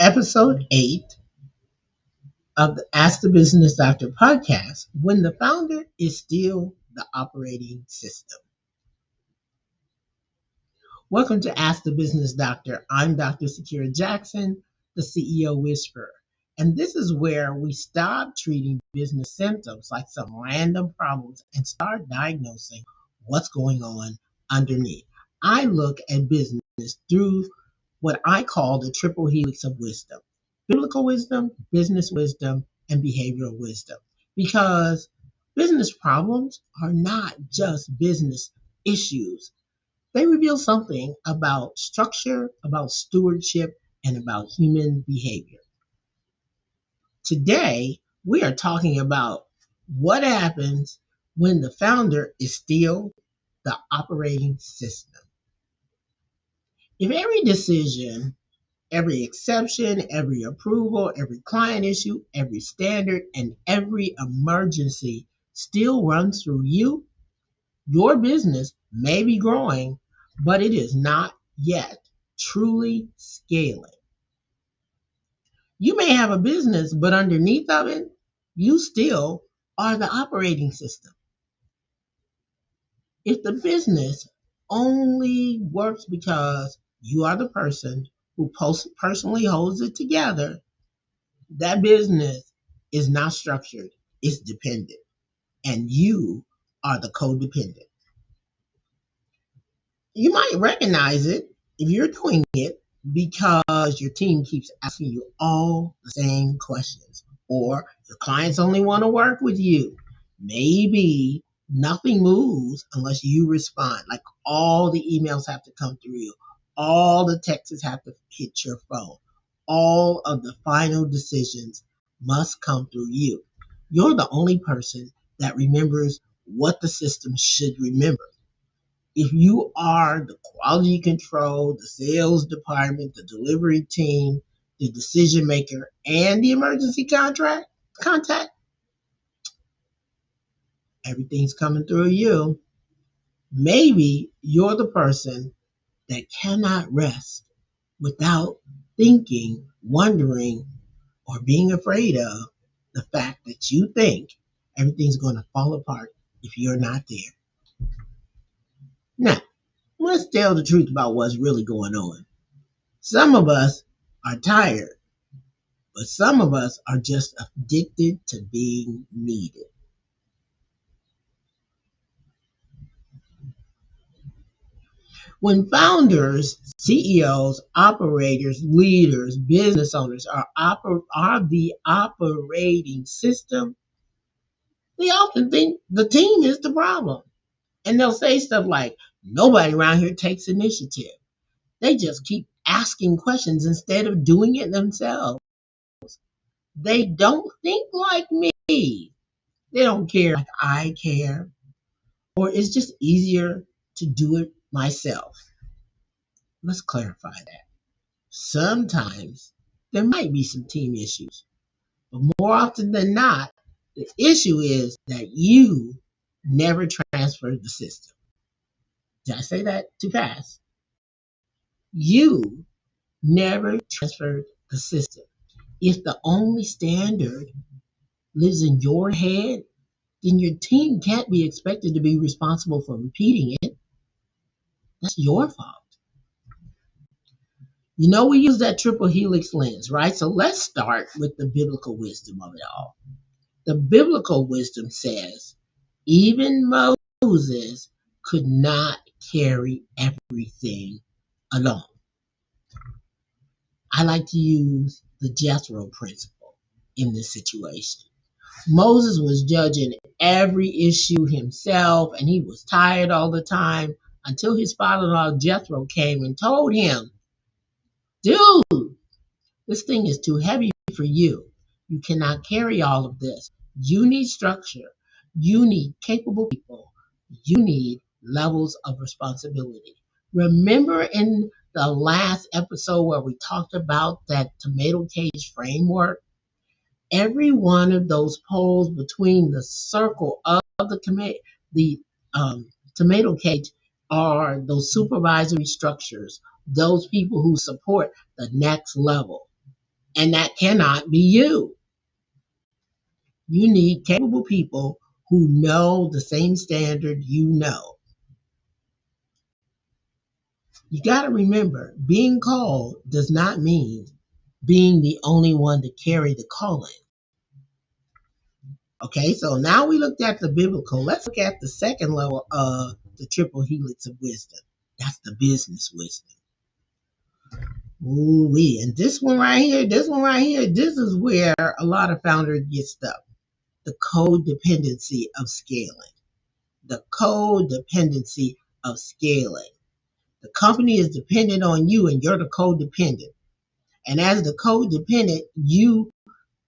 episode 8 of the Ask the Business Doctor podcast, when the founder is still the operating system. Welcome to Ask the Business Doctor. I'm Dr. Sakira Jackson, the CEO Whisperer. And this is where we stop treating business symptoms like some random problems and start diagnosing what's going on underneath. I look at business through what I call the triple helix of wisdom: biblical wisdom, business wisdom, and behavioral wisdom. Because business problems are not just business issues, they reveal something about structure, about stewardship, and about human behavior. Today, we are talking about what happens when the founder is still the operating system. If every decision, every exception, every approval, every client issue, every standard, and every emergency still runs through you, your business may be growing, but it is not yet truly scaling. You may have a business, but underneath of it, you still are the operating system. If the business only works because you are the person who personally holds it together, that business is not structured, it's dependent, and you are the codependent. You might recognize it if you're doing it because your team keeps asking you all the same questions, or your clients only want to work with you. Maybe nothing moves unless you respond. Like, all the emails have to come through you, all the texts have to hit your phone, all of the final decisions must come through you. You're the only person that remembers what the system should remember. If you are the quality control, the sales department, the delivery team, the decision maker, and the emergency contact, everything's coming through you. Maybe you're the person that cannot rest without thinking, wondering, or being afraid of the fact that you think everything's going to fall apart if you're not there. Now, let's tell the truth about what's really going on. Some of us are tired, but some of us are just addicted to being needed. When founders, CEOs, operators, leaders, business owners are the operating system, they often think the team is the problem. And they'll say stuff like, nobody around here takes initiative. They just keep asking questions instead of doing it themselves. They don't think like me. They don't care like I care. Or it's just easier to do it myself. Let's clarify that. Sometimes there might be some team issues, but more often than not, the issue is that you never transferred the system. Did I say that too fast? You never transferred the system. If the only standard lives in your head, then your team can't be expected to be responsible for repeating it. That's your fault. You know, we use that triple helix lens, right? So let's start with the biblical wisdom of it all. The biblical wisdom says even Moses could not carry everything alone. I like to use the Jethro principle in this situation. Moses was judging every issue himself, and he was tired all the time until his father-in-law Jethro came and told him, dude, this thing is too heavy for you. You cannot carry all of this. You need structure. You need capable people. You need levels of responsibility. Remember in the last episode where we talked about that tomato cage framework? Every one of those poles between the circle of the tomato cage are those supervisory structures, those people who support the next level. And that cannot be you. You need capable people who know the same standard you know. You got to remember, being called does not mean being the only one to carry the calling. Okay, so now we looked at the biblical. Let's look at the second level of the triple helix of wisdom. That's the business wisdom. Ooh wee. And this is where a lot of founders get stuck. The codependency of scaling. The codependency of scaling. The company is dependent on you and you're the codependent. And as the codependent, you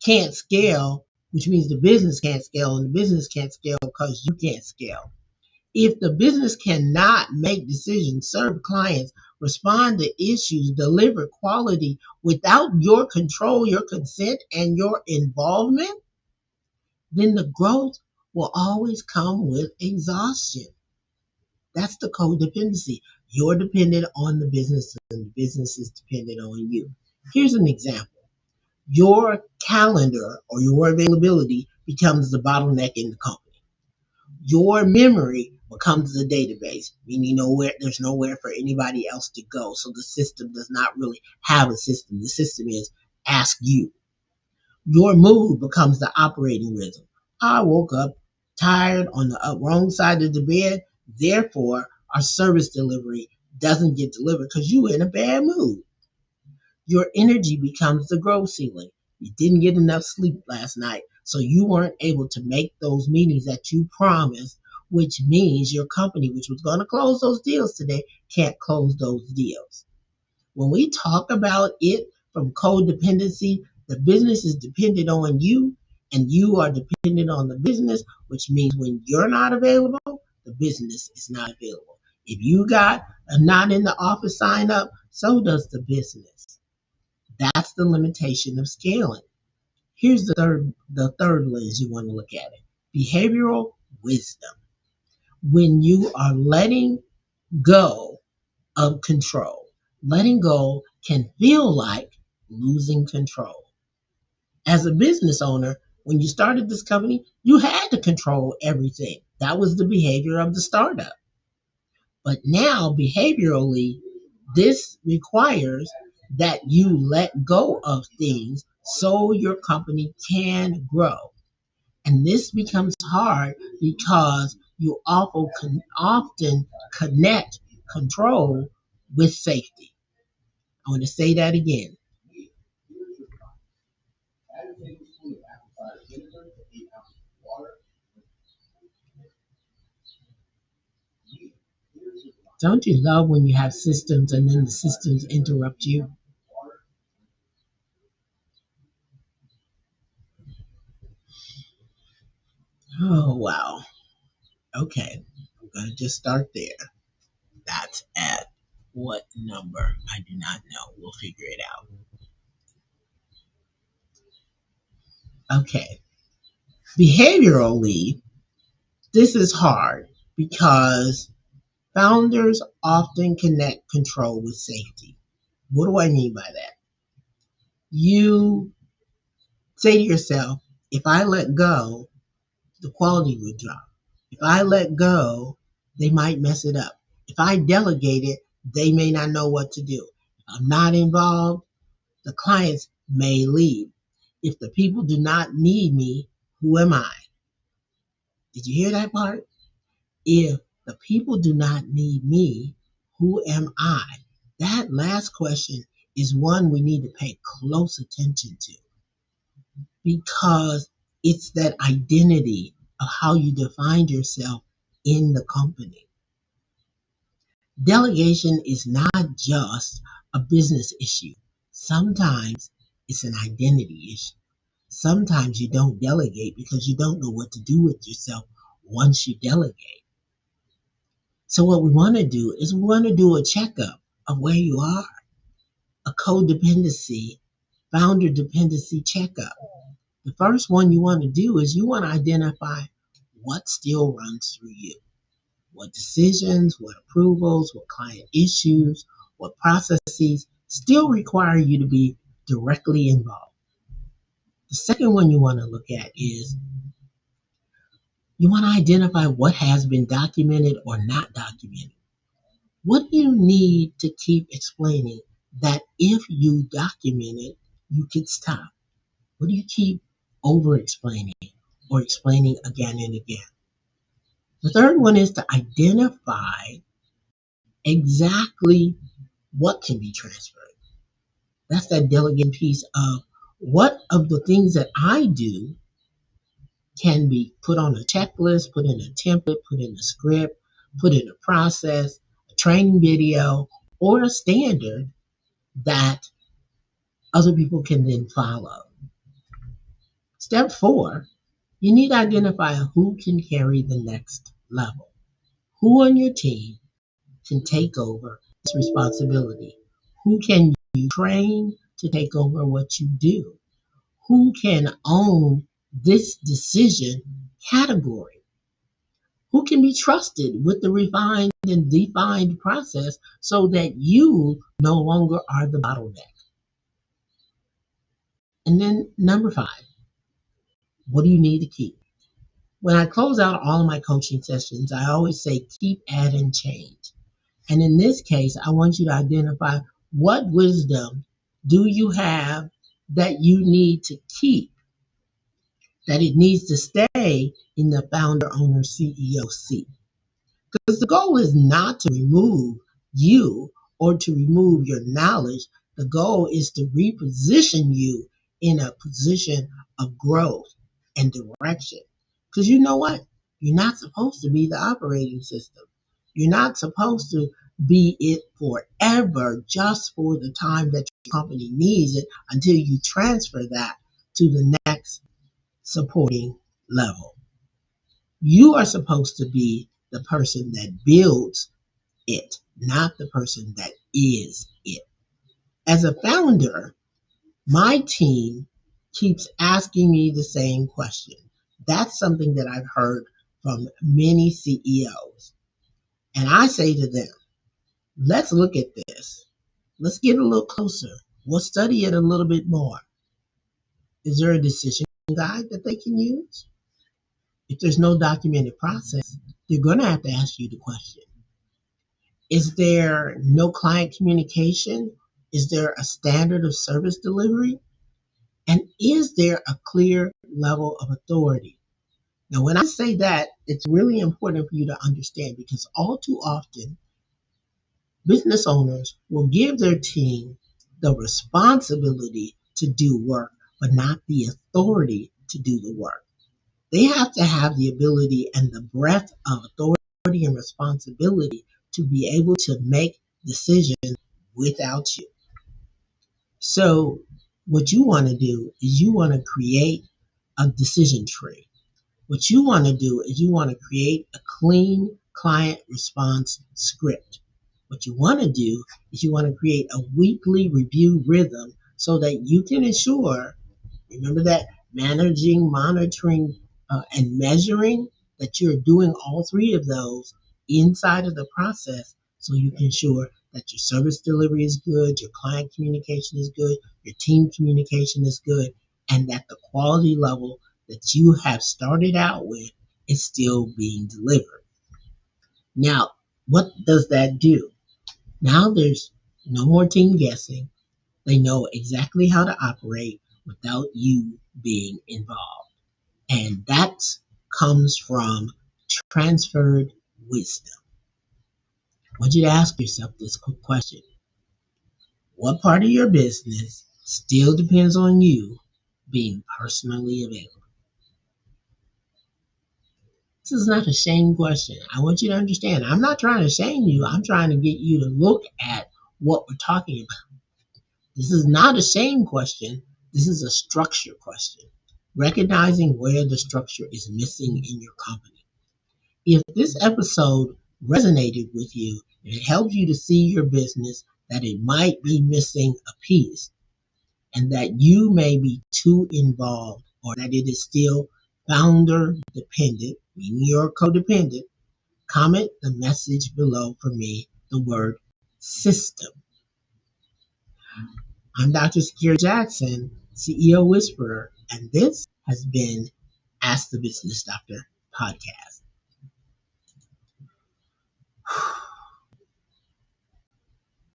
can't scale, which means the business can't scale, and the business can't scale because you can't scale. If the business cannot make decisions, serve clients, respond to issues, deliver quality without your control, your consent, and your involvement, then the growth will always come with exhaustion. That's the codependency. You're dependent on the business, and the business is dependent on you. Here's an example. Your calendar or your availability becomes the bottleneck in the company. Your memory becomes the database, meaning there's nowhere for anybody else to go. So the system does not really have a system. The system is ask you. Your mood becomes the operating rhythm. I woke up tired on the wrong side of the bed. Therefore, our service delivery doesn't get delivered because you were in a bad mood. Your energy becomes the growth ceiling. You didn't get enough sleep last night, so you weren't able to make those meetings that you promised, which means your company, which was going to close those deals today, can't close those deals. When we talk about it from codependency, the business is dependent on you, and you are dependent on the business, which means when you're not available, the business is not available. If you got a not in the office sign up, so does the business. That's the limitation of scaling. Here's the third lens you want to look at it. Behavioral wisdom. When you are letting go of control, letting go can feel like losing control. As a business owner, when you started this company, you had to control everything. That was the behavior of the startup. But now, behaviorally, this requires that you let go of things so your company can grow. And this becomes hard because you often connect control with safety. I want to say that again. Don't you love when you have systems and then the systems interrupt you? Oh, wow. Okay. I'm going to just start there. That's at what number? I do not know. We'll figure it out. Okay. Behaviorally, this is hard because founders often connect control with safety. What do I mean by that? You say to yourself, if I let go, the quality would drop. If I let go, they might mess it up. If I delegate it, they may not know what to do. If I'm not involved, the clients may leave. If the people do not need me, who am I? Did you hear that part? If the people do not need me, who am I? That last question is one we need to pay close attention to because it's that identity of how you define yourself in the company. Delegation is not just a business issue. Sometimes it's an identity issue. Sometimes you don't delegate because you don't know what to do with yourself once you delegate. So what we want to do is we want to do a checkup of where you are, a codependency, founder dependency checkup. The first one you want to do is you want to identify what still runs through you. What decisions, what approvals, what client issues, what processes still require you to be directly involved. The second one you want to look at is you want to identify what has been documented or not documented. What do you need to keep explaining that if you document it, you can stop? What do you keep over explaining or explaining again and again? The third one is to identify exactly what can be transferred. That's that delegate piece of what of the things that I do can be put on a checklist, put in a template, put in a script, put in a process, a training video, or a standard that other people can then follow. Step 4, you need to identify who can carry the next level. Who on your team can take over this responsibility? Who can you train to take over what you do? Who can own this decision category? Who can be trusted with the refined and defined process so that you no longer are the bottleneck? And then number 5, what do you need to keep? When I close out all of my coaching sessions, I always say keep, add, and change. And in this case, I want you to identify what wisdom do you have that you need to keep, that it needs to stay in the founder, owner, CEO seat. Because the goal is not to remove you or to remove your knowledge. The goal is to reposition you in a position of growth and direction. Because you know what? You're not supposed to be the operating system. You're not supposed to be it forever just for the time that your company needs it until you transfer that to the next supporting level. You are supposed to be the person that builds it, not the person that is it. As a founder, my team keeps asking me the same question. That's something that I've heard from many CEOs. And I say to them, let's look at this. Let's get a little closer. We'll study it a little bit more. Is there a decision guide that they can use? If there's no documented process, they're going to have to ask you the question. Is there no client communication? Is there a standard of service delivery? And is there a clear level of authority? Now, when I say that, it's really important for you to understand because all too often, business owners will give their team the responsibility to do work, but not the authority to do the work. They have to have the ability and the breadth of authority and responsibility to be able to make decisions without you. So what you want to do is you want to create a decision tree. What you want to do is you want to create a clean client response script. What you want to do is you want to create a weekly review rhythm so that you can ensure, remember that managing, monitoring, and measuring, that you're doing all 3 of those inside of the process so you can ensure that your service delivery is good, your client communication is good, your team communication is good, and that the quality level that you have started out with is still being delivered. Now, what does that do? Now there's no more team guessing. They know exactly how to operate without you being involved. And that comes from transferred wisdom. I want you to ask yourself this quick question. What part of your business still depends on you being personally available? This is not a shame question. I want you to understand. I'm not trying to shame you. I'm trying to get you to look at what we're talking about. This is not a shame question. This is a structure question. Recognizing where the structure is missing in your company. If this episode resonated with you and it helped you to see your business that it might be missing a piece and that you may be too involved or that it is still founder dependent, meaning you're codependent, comment the message below for me, the word system. I'm Dr. Sakira Jackson, CEO Whisperer, and this has been Ask the Business Doctor podcast.